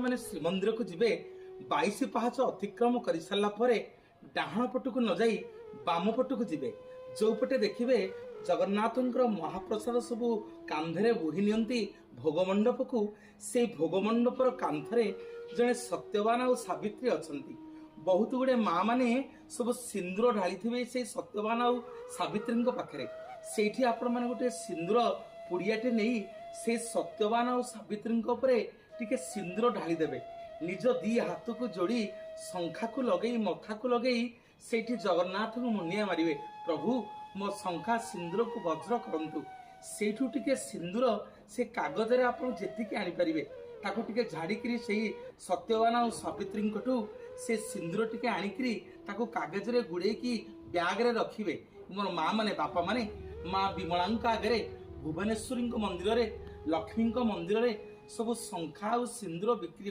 मैंने श्रीमंदिर को जीवे 22 पाहाच अतिक्रम कर सारा पर डाहाण पटक न जाई बाम पटक जीवे जो पटे देखिए जगन्नाथ महाप्रसाद सबू कांधरे बोही नियंती भोगमंडप को से भोगमंडपर कांधरे जड़े सत्यवान और सावित्री अछंती बहुत गुड़े माँ माने सब सिंदूर ढाली थे से सत्यवान और सावित्री पाखे से आपण मैंने गोटे सिंदूर पुड़ियाटे नहीं से सत्यवान और सावित्री टिके सिंदूर ढाली देवे निज दी हाथ को जोड़ी शंखा को लगे मथा को लगे से जगन्नाथ को मुनिया मारे प्रभु मो शंखा सिंदूर को वज्र करंतु सेठू टिके सिंदूर से कागज रे आपण जेतिके आनी परिबे ताको टिके झाड़ीकरी से सत्यवान और सावित्री ठू से सिंदूर टिके आनिकरी ताको कागज रे गुड़े की बैग रे रखिबे मोर माँ माने बापा माने माँ विमलांका आगे भुवनेश्वरी मंदिर रे लक्ष्मी मंदिर रे सब शंखा और सिंदूर बिक्री